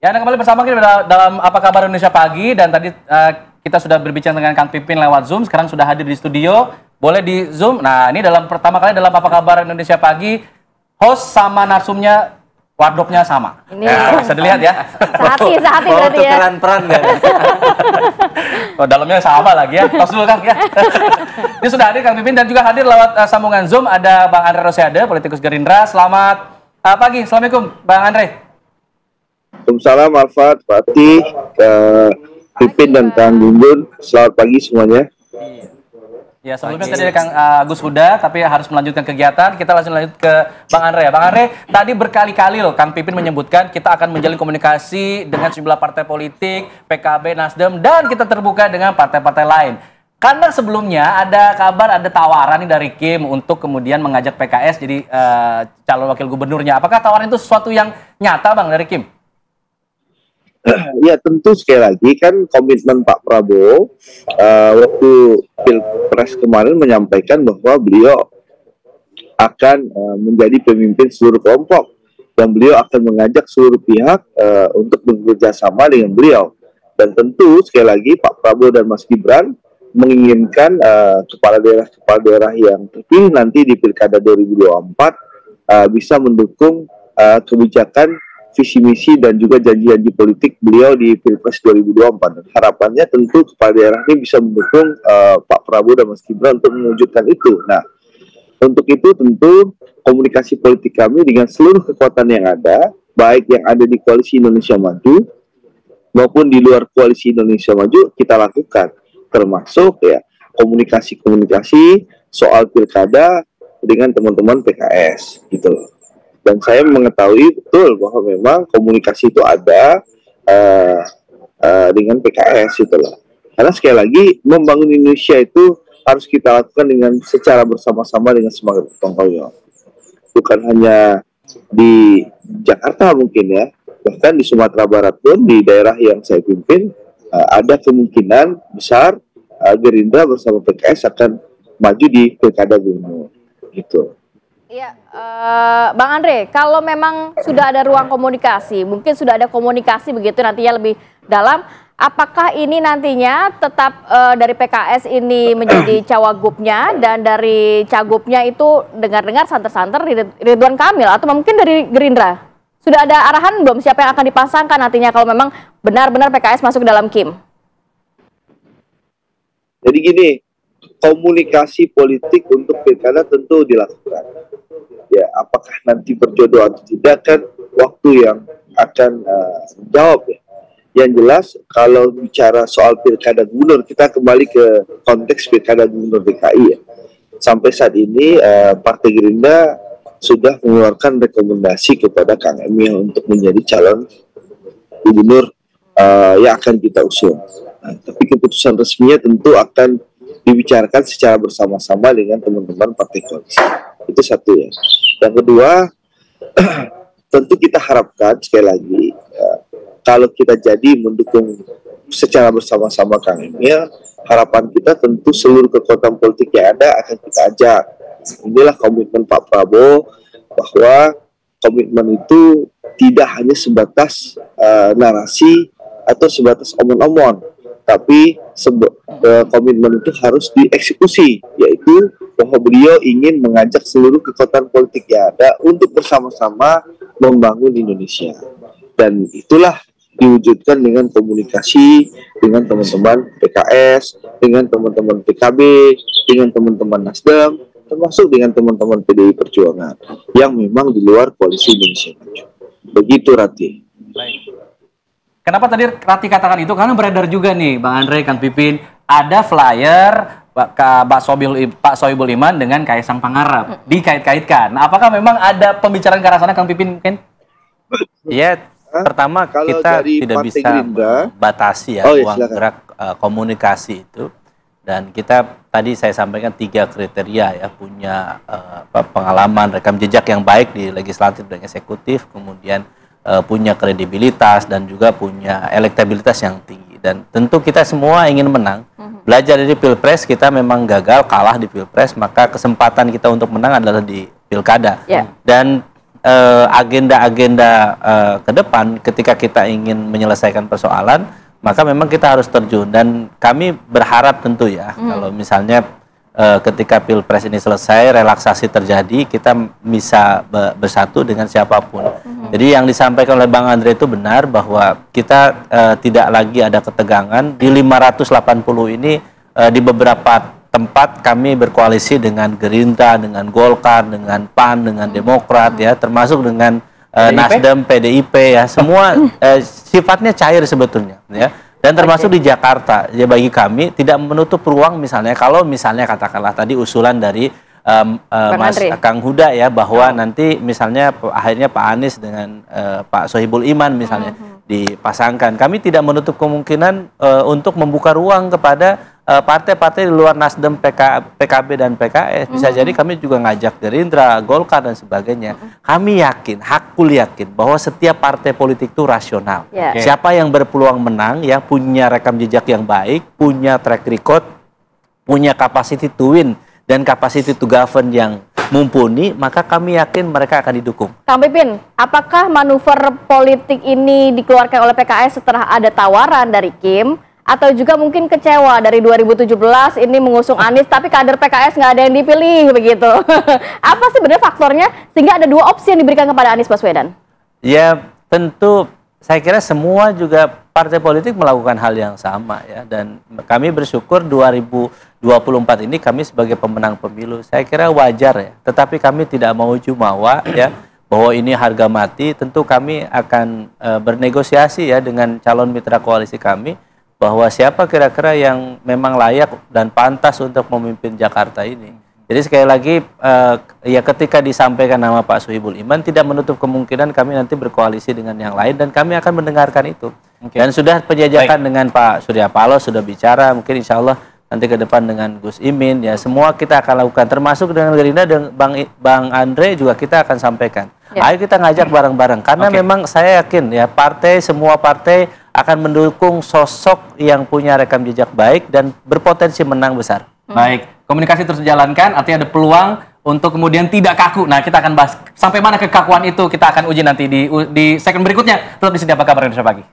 Ya, Anda kembali bersama kita dalam Apa Kabar Indonesia Pagi, dan tadi kita sudah berbicara dengan Kang Pipin lewat Zoom, sekarang sudah hadir di studio, boleh di Zoom. Nah, ini pertama kali dalam Apa Kabar Indonesia Pagi, host sama narsumnya wardrobe-nya sama. Ini bisa dilihat ya. Sehati berarti ya. Tukeran peran kan? Oh, dalamnya sama lagi ya. Tos dulu Kang ya. Ini sudah hadir Kang Pipin, dan juga hadir lewat sambungan Zoom ada Bang Andre Rosiade, politikus Gerindra. Selamat pagi. Assalamualaikum Bang Andre. Waalaikumsalam, Alfat, Fatih, Pipin dan Kang Gungun. Selamat pagi semuanya. Ya, sebelumnya tadi ada Kang Agus Huda, tapi harus melanjutkan kegiatan. Kita langsung lanjut ke Bang Andre. Bang Andre, tadi berkali-kali loh Kang Pipin menyebutkan kita akan menjalin komunikasi dengan sejumlah partai politik, PKB, Nasdem, dan kita terbuka dengan partai-partai lain. Karena sebelumnya ada kabar, ada tawaran nih dari Kim untuk kemudian mengajak PKS jadi calon wakil gubernurnya. Apakah tawaran itu sesuatu yang nyata, Bang, dari Kim? Ya, tentu sekali lagi kan komitmen Pak Prabowo waktu Pilpres kemarin menyampaikan bahwa beliau akan menjadi pemimpin seluruh kelompok dan beliau akan mengajak seluruh pihak untuk bekerja sama dengan beliau. Dan tentu sekali lagi Pak Prabowo dan Mas Gibran menginginkan kepala daerah yang terpilih nanti di Pilkada 2024 bisa mendukung kebijakan, visi misi dan juga janji-janji politik beliau di Pilpres 2024. Dan harapannya tentu kepala daerah ini bisa mendukung Pak Prabowo dan Mas Gibran untuk mewujudkan itu. Nah, untuk itu tentu komunikasi politik kami dengan seluruh kekuatan yang ada, baik yang ada di Koalisi Indonesia Maju maupun di luar Koalisi Indonesia Maju, kita lakukan, termasuk ya komunikasi soal pilkada dengan teman-teman PKS gitu loh. Dan saya mengetahui betul bahwa memang komunikasi itu ada dengan PKS itu loh. Karena sekali lagi membangun Indonesia itu harus kita lakukan dengan secara bersama-sama dengan semangat gotong royong. Bukan hanya di Jakarta mungkin ya, bahkan di Sumatera Barat pun di daerah yang saya pimpin ada kemungkinan besar Gerindra bersama PKS akan maju di Pilkada Gubernur gitu. Iya, Bang Andre, kalau memang sudah ada ruang komunikasi, mungkin sudah ada komunikasi begitu nantinya lebih dalam, apakah ini nantinya tetap dari PKS ini menjadi cawagupnya dan dari cagupnya itu dengar-dengar santer-santer Ridwan Kamil atau mungkin dari Gerindra? Sudah ada arahan belum siapa yang akan dipasangkan nantinya kalau memang benar-benar PKS masuk dalam Kim? Jadi gini, komunikasi politik untuk pilkada tentu dilakukan. Ya, apakah nanti berjodoh atau tidak kan waktu yang akan menjawab ya. Yang jelas kalau bicara soal pilkada gubernur, kita kembali ke konteks pilkada gubernur DKI ya. Sampai saat ini Partai Gerindra sudah mengeluarkan rekomendasi kepada Kang Emil untuk menjadi calon gubernur yang akan kita usung. Nah, tapi keputusan resminya tentu akan dibicarakan secara bersama-sama dengan teman-teman partai koalisi. Itu satu ya. Yang kedua, tentu kita harapkan sekali lagi kalau kita jadi mendukung secara bersama-sama Kang Emil, harapan kita tentu seluruh kekuatan politik yang ada akan kita ajak. Inilah komitmen Pak Prabowo bahwa komitmen itu tidak hanya sebatas narasi atau sebatas omong-omong, tapi komitmen itu harus dieksekusi, yaitu bahwa beliau ingin mengajak seluruh kekuatan politik yang ada untuk bersama-sama membangun Indonesia. Dan itulah diwujudkan dengan komunikasi dengan teman-teman PKS, dengan teman-teman PKB, dengan teman-teman Nasdem, termasuk dengan teman-teman PDI Perjuangan yang memang di luar Koalisi Indonesia Maju. Begitu, Rati. Baik. Kenapa tadi Rati katakan itu? Karena beredar juga nih, Bang Andre, Kang Pipin, ada flyer Pak Sohibul Iman dengan Kaisang Pangarep dikait-kaitkan. Nah, apakah memang ada pembicaraan ke arah sana, Kang Pipin mungkin? Ya, pertama kalau kita dari tidak bisa Gerindra, batasi ya ruang gerak komunikasi itu. Dan kita tadi saya sampaikan 3 kriteria ya, punya pengalaman rekam jejak yang baik di legislatif dan eksekutif, kemudian punya kredibilitas dan juga punya elektabilitas yang tinggi. Dan tentu kita semua ingin menang. Belajar dari Pilpres, kita memang gagal, kalah di Pilpres, maka kesempatan kita untuk menang adalah di Pilkada. Dan agenda-agenda ke depan ketika kita ingin menyelesaikan persoalan, maka memang kita harus terjun. Dan kami berharap tentu ya, kalau misalnya ketika Pilpres ini selesai, relaksasi terjadi, kita bisa bersatu dengan siapapun. Jadi yang disampaikan oleh Bang Andre itu benar, bahwa kita tidak lagi ada ketegangan. Di 580 ini di beberapa tempat kami berkoalisi dengan Gerindra, dengan Golkar, dengan PAN, dengan Demokrat, ya, termasuk dengan Nasdem, PDIP, ya, semua sifatnya cair sebetulnya, ya. Dan termasuk di Jakarta, ya, bagi kami tidak menutup ruang, misalnya kalau misalnya katakanlah tadi usulan dari Mas Kang Huda, ya, bahwa nanti misalnya akhirnya Pak Anies dengan Pak Sohibul Iman misalnya dipasangkan, kami tidak menutup kemungkinan untuk membuka ruang kepada partai-partai di luar Nasdem, PKB dan PKS. Bisa jadi kami juga ngajak Gerindra, Golkar dan sebagainya. Kami yakin, hakul yakin bahwa setiap partai politik itu rasional. Siapa yang berpeluang menang, ya, punya rekam jejak yang baik, punya track record, punya capacity to win dan capacity to govern yang mumpuni, maka kami yakin mereka akan didukung. Kang Pipin, apakah manuver politik ini dikeluarkan oleh PKS setelah ada tawaran dari Kim, atau juga mungkin kecewa dari 2017 ini mengusung Anies, tapi kader PKS nggak ada yang dipilih begitu? Apa sih sebenarnya faktornya sehingga ada dua opsi yang diberikan kepada Anies Baswedan? Ya, tentu saya kira semua juga partai politik melakukan hal yang sama, ya, dan kami bersyukur 2024 ini kami sebagai pemenang pemilu, saya kira wajar, ya. Tetapi kami tidak mau jumawa, ya, bahwa ini harga mati. Tentu kami akan bernegosiasi, ya, dengan calon mitra koalisi kami, bahwa siapa kira-kira yang memang layak dan pantas untuk memimpin Jakarta ini. Jadi sekali lagi, ya, ketika disampaikan nama Pak Sohibul Iman, tidak menutup kemungkinan kami nanti berkoalisi dengan yang lain, dan kami akan mendengarkan itu. Dan sudah penjajakan dengan Pak Surya Paloh, sudah bicara, mungkin insya Allah nanti ke depan dengan Gus Imin, ya, semua kita akan lakukan, termasuk dengan Gerindra dan Bang Andre juga kita akan sampaikan. Ayo kita ngajak bareng-bareng, karena memang saya yakin, ya, semua partai akan mendukung sosok yang punya rekam jejak baik dan berpotensi menang besar. Baik, komunikasi terus dijalankan, artinya ada peluang untuk kemudian tidak kaku. Nah, kita akan bahas sampai mana kekakuan itu, kita akan uji nanti di segmen berikutnya. Tetap di sini, apa kabar Indonesia Pagi.